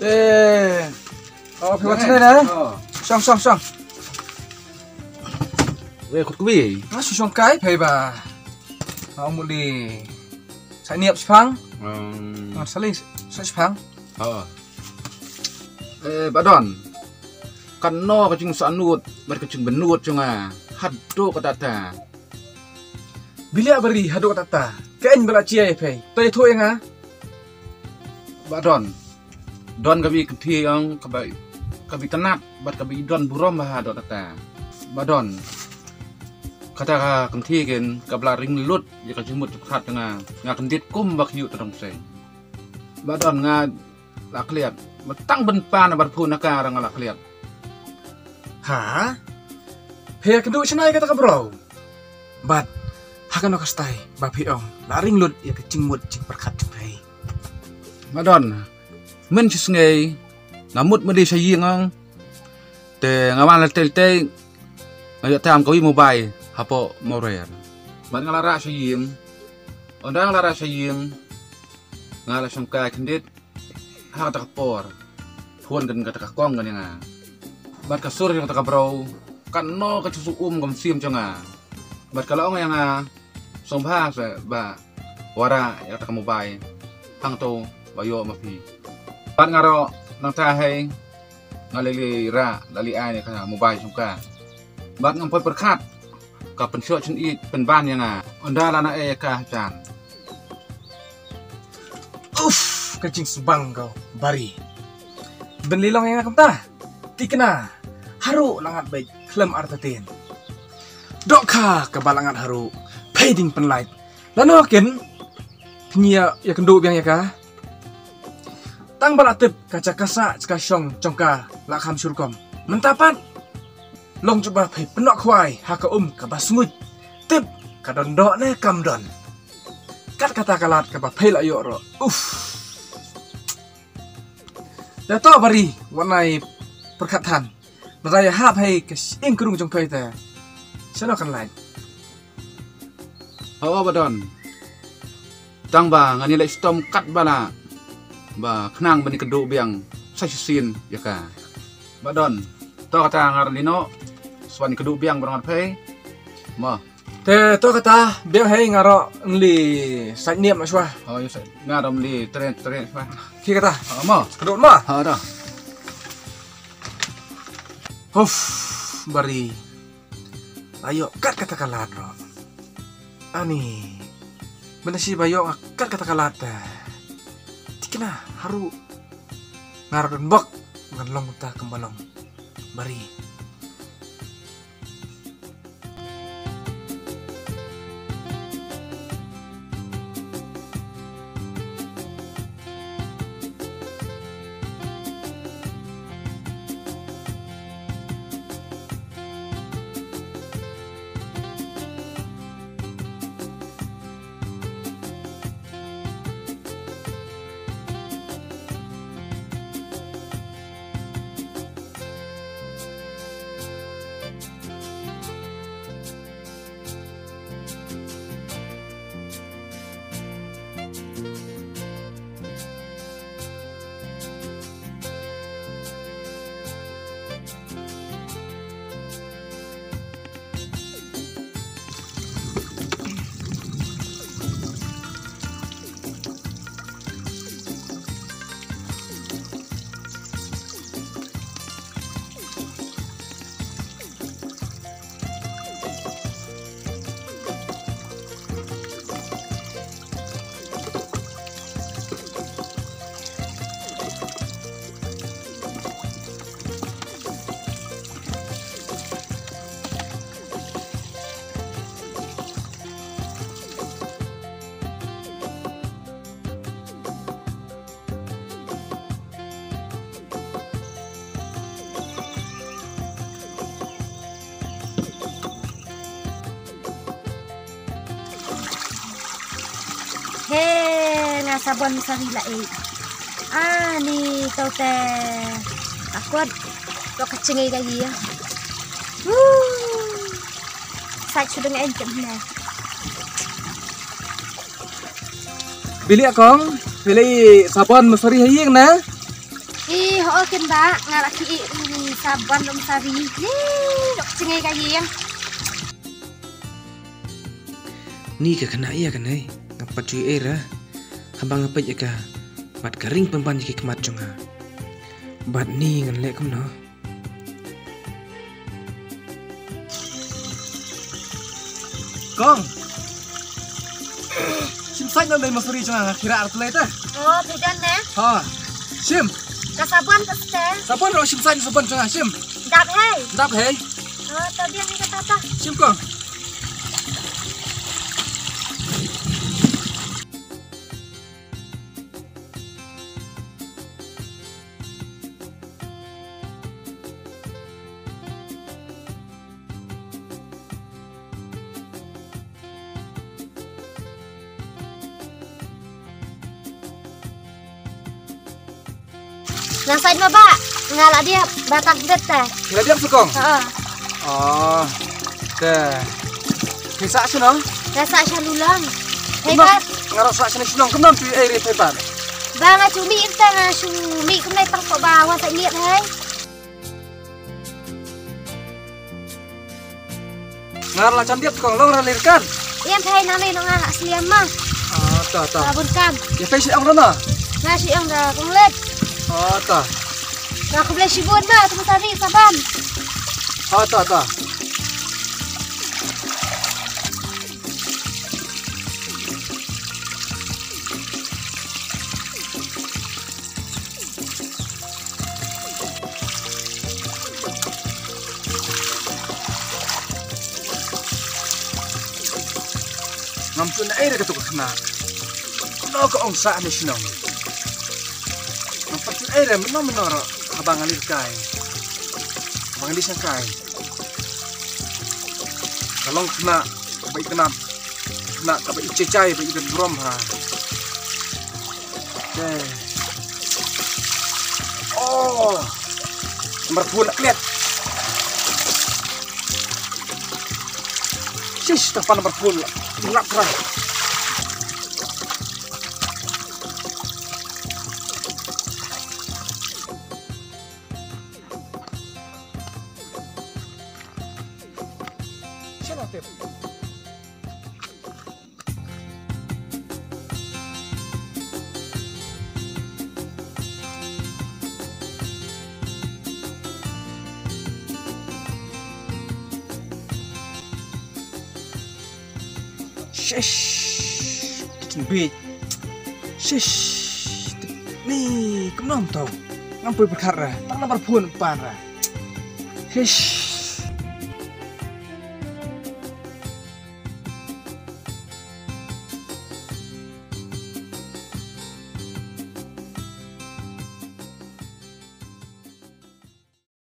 Phê bật trên đây đấy. Xong. Về khốt quý. Nó xuống cái phê bà. Ông muốn đi trải nghiệm phăng. Sẽ lên sẽ phăng. Bà Don. Kan no ka chung sanut, bar ka chung benut chunga. Haddo ka tata. Bila beri hadu tata. Kain bala cia phê. Tôi thôi nga. Bà Don ka bi kthi ang ka bi tanat, bar ka bi don burom ha do tata. Bà Don. Kata ka kthi ken ka bla ring lut ya ka jumut khat nga kendit kum bak yu tong sei. Bà Don nga la kliat, matang ben pa na bar phu na ka rang la kliat. Hả? Phê cái đuôi trên này cái ta bro. Bạt, hakan no kastai, bà phê ông, đã ring lụt ya cái chinh một chinh bạc khát chụp phê. Bà Don, mình chỉ nghe, namut mới đi xây dựng ang, te ngawan la tel ayat tam kau mobile, hapo morer. Bạn ngalara xây dựng, orang ngalara xây dựng, ngala sangka kendit, hak tak por, thuan kan kata kong kan yang Bat kasur yang tak bro, kan no ka susu kam sim changa. Bat kalau yang sombha sa ba wara ya tak mobile. Hang to bayo mapi. Bat ngaro nang ta hai ngalili ra lali ai ni ka mobile sungka. Bat ngampoi perkat ka pensyo chen i pen ban yang onda lana ka jan. Kacing subang kau, bari. Benlilong yang ta. Tikna haru langat baik klem artatin. Dokka kebalangan haru fading penlight. Lano ken pnia ya kendo biang ya ka. Tang balatip kaca kasa ceka syong congka lakham surkom. Mentapan long coba pai penok kwai haka ka basngut. Tip kadon dok ne kamdon. Kat kata kalat ka ba pai la yo ro. Dato bari warnai perkataan meraya hap hai ke ing kerung jong kai ta sana kan lain Bà Don tang ba ngani lai stom kat bala ba khnang bani kedo biang sai sin ya ka Bà Don to kata ngar lino swan kedo biang barang phai ma te to kata biang hai ngaro li sai niệm aswa yo sai ngarom li tren swa ki kata ma kedo ma dah bari ayo kat kata kalat ro ani benasi bayo kat kata kalat tikna haru ngaron bok ngan long ta kembalong bari Sabon sarila ni tau te akut to kacengay lagi ya. Sai sudah ngajak na. Bili akong, bili sabon masari haying na. hokin ba ngalaki ini sabon dom sari. Dok cengai kayi yang. Ni ka kena iya kan ngapa cuy era. Habang apa ya ka. Bat kering pemban jiki kemat jonga. Bat ni ngan lek kum no. Kong. Sim sai nang dai masuri jonga kira art leta. Oh, bedan ne. Ha. Sim. Kasabon peste. Sabon ro sim sai sabon jonga sim. Dap hei. Dap hei. Oh, tadi yang kata ta. Sim kong. Yang side mah ba, ngala dia batak bet teh. Nggak diam sukong. Heeh. Oh. Teh. Bisa sih no? Rasa syalulang. Hebat. Ngarasa sini sinong kemam cuy air hebat. Ba nga cumi inta nga cumi kum nay pang bawa sa liat hay. Ngarla candiat kong long ralirkan. Iyan hay nanay no nga aslian mah. Ah, ta. Sabun kam. Ya pay si ang rana. Nga si ang da kunglet. Ah, ta. Nga kublay sibun ba tumo sari saban. Ah, ta. Ngampun air ka to kena. No ko ong sa ni sinong. Ngampun air menoro abang alir kai. Abang alir kai. Kalau kena baik kena tapi cecai baik dan drum ha. Oh. Merpun lihat. Sis depan merpun. Gelap kerah. Siapa tip? Shish, bit. Shish, nih, kemana tahu? Ngampui perkara, tak nomor pun parah. Shish.